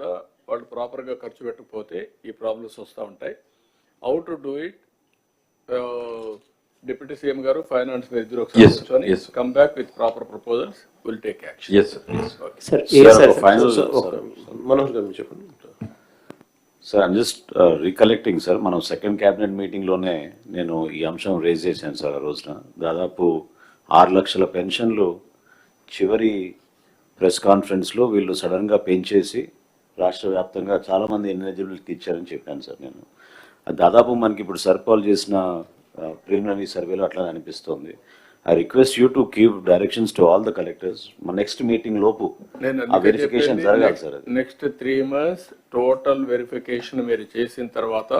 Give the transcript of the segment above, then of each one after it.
కూడా వాళ్ళు ప్రాపర్గా ఖర్చు పెట్టకపోతే ఈ ప్రాబ్లమ్స్ వస్తూ ఉంటాయి. How to do it, deputy CM గారు ఫైనాన్స్ ఇద్దరు ఒకసారి come back with proper proposals, will take action. Sir I'm just recollecting sir, మనం సెకండ్ క్యాబినెట్ మీటింగ్లోనే నేను ఈ అంశం రేజ్ చేశాను సార్. ఆ రోజున దాదాపు 6 లక్షల పెన్షన్లు చివరి ప్రెస్ కాన్ఫరెన్స్లో వీళ్ళు సడన్గా పెంచేసి రాష్ట్ర వ్యాప్తంగా చాలామంది ఎలిజిబిలిటీకి ఇచ్చారని చెప్పాను సార్ నేను. అది దాదాపు మనకి ఇప్పుడు సర్పాల్ చేసిన ప్రిలిమినరీ సర్వేలో అట్లా అనిపిస్తుంది. I request you to give directions to all the collectors. My next meeting lopu verification జరగాలి sir. Next 3 months total verification మీరు చేసిన తర్వాత,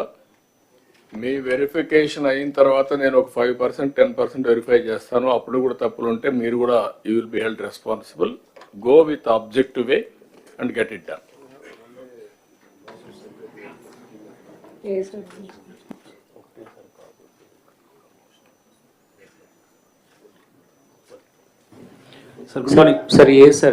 మీ వెరిఫికేషన్ అయిన తర్వాత నేను ఒక 5% 10% వెరిఫై చేస్తాను. అప్పుడు కూడా తప్పులు ఉంటే మీరు కూడా you will be held responsible. Go with objective way and get it done. Sir, good morning. Sir, yes, sir.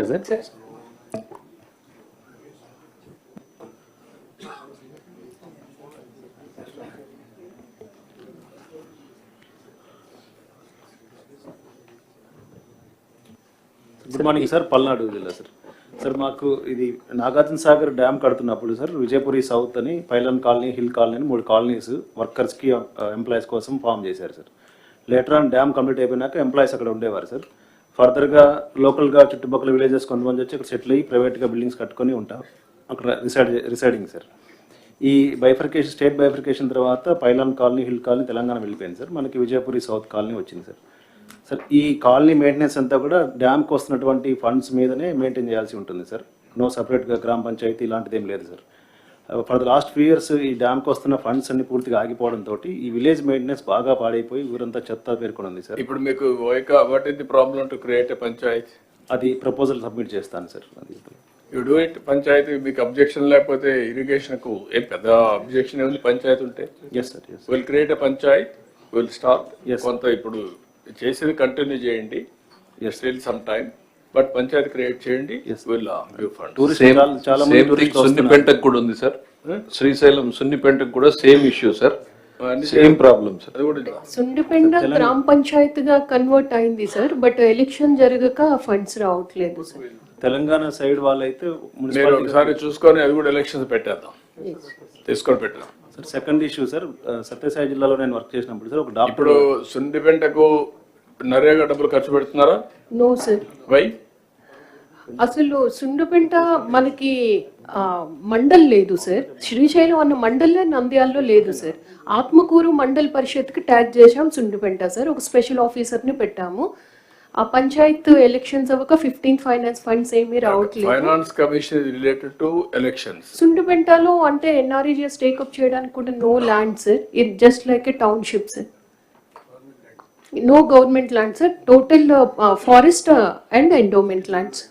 Good morning sir, Palnadu జిల్లా సార్. సార్ మాకు ఇది నాగార్జున సాగర్ డ్యామ్ కడుతున్నప్పుడు సార్ విజయపురి సౌత్ అని పైలన్ కాలనీ, హిల్ కాలనీ అని 3 colonies వర్కర్స్కి employees కోసం form చేశారు sir. Later on dam complete అయిపోయినాక ఎంప్లాయీస్ అక్కడ ఉండేవారు సార్. ఫర్దర్గా లోకల్గా చుట్టుపక్కల విలేజెస్ కొంతమంది వచ్చి అక్కడ సెటిల్ అయ్యి ప్రైవేట్గా బిల్డింగ్స్ కట్టుకొని ఉంటారు, అక్కడ రిసైడింగ్ సార్. ఈ బైఫర్కేషన్, స్టేట్ బైఫర్కేషన్ తర్వాత pylon colony, hill colony Telangana వెళ్ళిపోయింది సార్. మనకి విజయపురి సౌత్ కాలనీ వచ్చింది సార్. సార్ ఈ కాలనీ మెయింటెనెన్స్ అంతా కూడా డ్యామ్కి వస్తున్నటువంటి ఫండ్స్ మీదనే మెయింటైన్ చేయాల్సి ఉంటుంది సార్. నో సపరేట్గా గ్రామ పంచాయతీ ఇలాంటిది ఏం లేదు sir. For the last 2 years ఈ డ్యామ్కి వస్తున్న ఫండ్స్ అన్ని పూర్తిగా ఆగిపోవడంతో ఈ విలేజ్ మెయింటెనెన్స్ బాగా పాడైపోయి ఊరంతా చెత్త పేర్కొని ఉంది సార్. ఇప్పుడు మీకు what is the problem to create a panchayat? అది ప్రపోజల్ సబ్మిట్ చేస్తాను sir. You do it. Panchayati మీకు అబ్జెక్షన్ లేకపోతే ఇరిగేషన్కు ఏం పెద్ద అబ్జెక్షన్ ఏముంది పంచాయతీ ఉంటే? Yes sir, yes. Will create a panchayat, will start. కొంత ఇప్పుడు చేసేది కంటిన్యూ చేయండి, still some time, but panchayati create చేయండి. సున్నిపెంటకు కూడా ఉంది సార్, శ్రీశైలం సున్నిపెంటకు కూడా same issue sir, same problem sir. Sunnipenta గ్రామ పంచాయతీగా కన్వర్ట్ అయింది సార్, బట్ ఎలక్షన్ జరగక ఫండ్స్ రావట్లేదు సార్. తెలంగాణ సైడ్ వాళ్ళైతే మీరు ఒకసారి చూసుకొని అది కూడా ఎలక్షన్స్ పెట్టేద్దాం, తీసుకొని పెట్టాం sir. Second issue sir, Sathyasai జిల్లాలో నేను వర్క్ చేసినప్పుడు సార్ ఒక డాక్టర్. ఇప్పుడు సున్నిపెంటకు నరేగా డబ్బులు ఖర్చు పెడుతున్నారా? No sir. వై? అసలు సుండుపెంట మనకి మండల్ లేదు సార్. శ్రీశైలం అన్న మండలే నంద్యాలలో లేదు సార్. ఆత్మకూరు మండల్ పరిషత్కి ట్యాగ్ చేసాం సుండుపెంట సార్. ఒక స్పెషల్ ఆఫీసర్ని పెట్టాము. ఆ పంచాయత్ ఎలక్షన్స్ అవ్వక 15 ఫైనాన్స్ ఫండ్స్ ఏమీ రావట్లేదు. Finance commission related to elections. సుండుపెంటలో అంటే ఎన్ఆర్ఈజీఎస్ టేకప్ చేయడానికి కూడా no land sir. It just like a township sir. No government land sir. Total forest and endowment lands.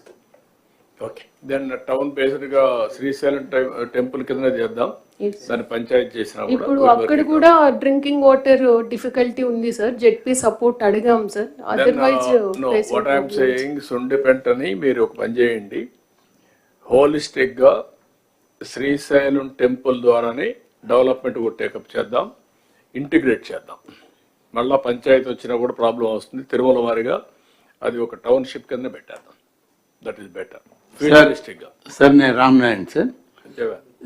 Okay, then town based గా Srisailam temple కింద చేద్దాం. దాని పంచాయతీ చేసిన ఇప్పుడు అక్కడ కూడా డ్రింకింగ్ వాటర్ డిఫికల్టీ ఉంది సార్. జెడ్పీ సపోర్ట్ అడిగాం sir. Otherwise what I'm saying, సుండిపెంటని మీరు ఒక పని చేయండి, హోలిస్టిక్ గా శ్రీశైలం టెంపుల్ ద్వారానే డెవలప్మెంట్ కూడా టేకప్ చేద్దాం, ఇంటిగ్రేట్ చేద్దాం. మళ్ళా పంచాయతీ వచ్చినా కూడా ప్రాబ్లం వస్తుంది. తిరుమల వారిగా అది ఒక టౌన్షిప్ కింద పెట్టేద్దాం. That is better. సార్ నేను రామనారాయణ సార్.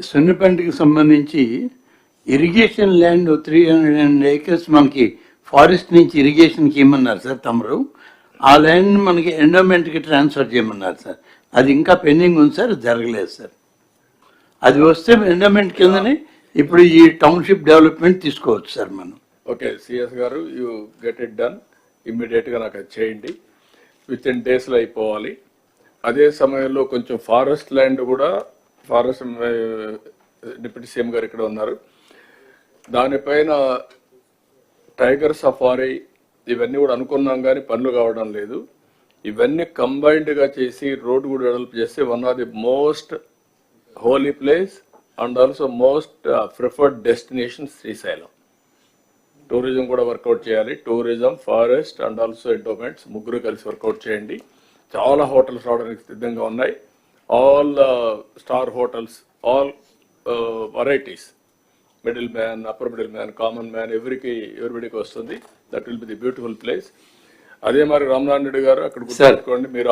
సున్నిపెంటకి సంబంధించి ఇరిగేషన్ ల్యాండ్ 300 acres మనకి ఫారెస్ట్ నుంచి ఇరిగేషన్కి ఇమ్మన్నారు సార్ తమరు. ఆ ల్యాండ్ మనకి ఎండోమెంట్కి ట్రాన్స్ఫర్ చేయమన్నారు సార్. అది ఇంకా పెండింగ్ ఉంది సార్, జరగలేదు సార్. అది వస్తే ఎండోమెంట్ కిందనే ఇప్పుడు ఈ టౌన్షిప్ డెవలప్మెంట్ తీసుకోవచ్చు సార్ మనం. ఓకే సిఎస్ గారు, యూ గెట్ ఇట్ డన్ ఇమ్మీడియట్గా. నాకు అది చేయండి, విత్ ఇన్ డేస్లో అయిపోవాలి. అదే సమయంలో కొంచెం ఫారెస్ట్ ల్యాండ్ కూడా, ఫారెస్ట్ డిప్యూటీ సీఎం గారు ఇక్కడ ఉన్నారు, దానిపైన టైగర్ సఫారీ ఇవన్నీ కూడా అనుకున్నాం కానీ పనులు కావడం లేదు. ఇవన్నీ కంబైన్డ్గా చేసి రోడ్ కూడా డెవలప్ చేస్తే one of the most holy place and also most preferred destination Srisailam. Tourism కూడా వర్కౌట్ చేయాలి. Tourism, forest and also endowments ముగ్గురు కలిసి వర్కౌట్ చేయండి. చాలా హోటల్స్ రావడానికి సిద్ధంగా ఉన్నాయి. all star hotels, all varieties, middle man, upper middle man, common man, everybodyకి వస్తుంది. That will be the beautiful place. అదే మరి రామనారాయణ రెడ్డి గారు అక్కడ గుర్తుపెట్టుకోండి, మీరు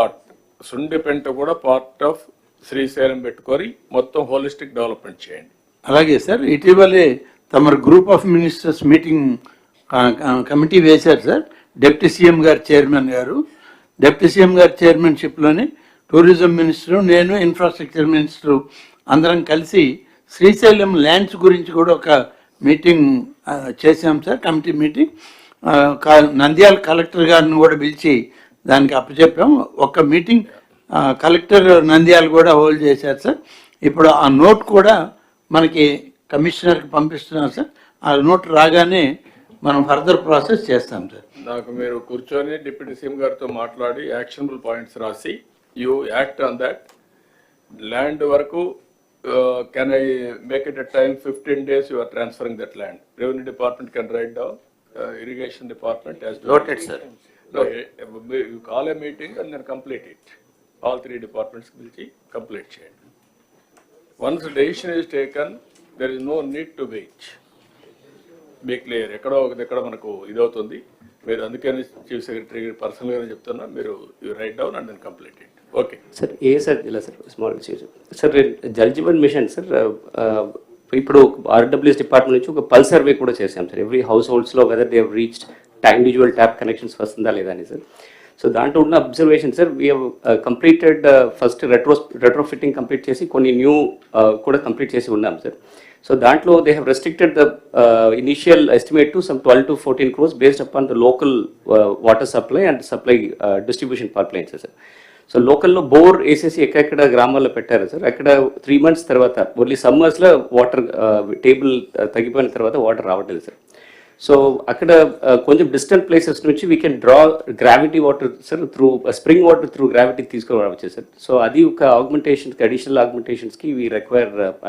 సుండిపెంట కూడా పార్ట్ ఆఫ్ శ్రీశైలం పెట్టుకొని మొత్తం హోలిస్టిక్ డెవలప్మెంట్ చేయండి. అలాగే సార్, ఇటీవలే తమ group of ministers meeting committee వేశారు సార్. డిప్యూటీ సీఎం గారు చైర్మన్ గారు, డిప్యూటీ సీఎం గారి చైర్మన్షిప్లోని టూరిజం మినిస్టరు, నేను ఇన్ఫ్రాస్ట్రక్చర్ మినిస్టరు అందరం కలిసి శ్రీశైలం ల్యాండ్స్ గురించి కూడా ఒక మీటింగ్ చేశాం sir, committee meeting. Nandyal collector గారిని కూడా పిలిచి దానికి అప్పచెప్పాం. ఒక మీటింగ్ కలెక్టర్ నంద్యాల కూడా హోల్డ్ చేశారు సార్. ఇప్పుడు ఆ నోట్ కూడా మనకి కమిషనర్కి పంపిస్తున్నారు సార్. ఆ నోట్ రాగానే మనం ఫర్దర్ ప్రాసెస్ చేస్తాం సార్. నాకు మీరు కూర్చొని డిప్యూటీ సీఎం గారితో మాట్లాడి యాక్షనబుల్ పాయింట్స్ రాసి you act on that. Land వరకు can I make it a time 15 days you are transferring that land. Revenue department can write down, irrigation department has to. Noted, sir. No, you call a meeting and then complete it. All 3 departments పిలిచి complete చేయండి. Once the decision is taken, there is no need to wait. Be clear. ఎక్కడ మనకు ఇదవుతుంది. మీరు అందుకని chief secretary పర్సనల్గానే చెప్తున్నా, మీరు you write down and then complete it. Okay sir. Sir ఇలా sir small sir Jal Jeevan mission sir ఇప్పుడు ఆర్డబ్ల్యూఎస్ డిపార్ట్మెంట్ నుంచి ఒక పల్స్ సర్వే కూడా చేసాం సార్. ఎవ్రీ హౌస్ హోల్డ్స్లో whether they have reached individual tap connections వస్తుందా లేదా అని సార్. సో దాంట్లో ఉన్న observation sir, we have completed first retro fitting complete చేసి కొన్ని న్యూ కూడా కంప్లీట్ చేసి ఉన్నాం సార్. సో దాంట్లో they have restricted the initial estimate to some 12 to 14 crores based upon the local water supply and supply distribution pipelines sir. So లోకల్లో bore వేసేసి ఎక్కడెక్కడ గ్రామాల్లో పెట్టారు సార్. అక్కడ 3 months తర్వాత ఓన్లీ సమ్మర్స్లో వాటర్ టేబుల్ తగ్గిపోయిన తర్వాత వాటర్ రావట్లేదు సార్. సో అక్కడ కొంచెం డిస్టెంట్ ప్లేసెస్ నుంచి we can draw gravity water sir through spring water through gravity తీసుకురావచ్చు సార్. సో అది ఒక ఆగ్మెంటేషన్స్కి అడిషనల్ ఆగ్మెంటేషన్స్కి వీ రిక్వైర్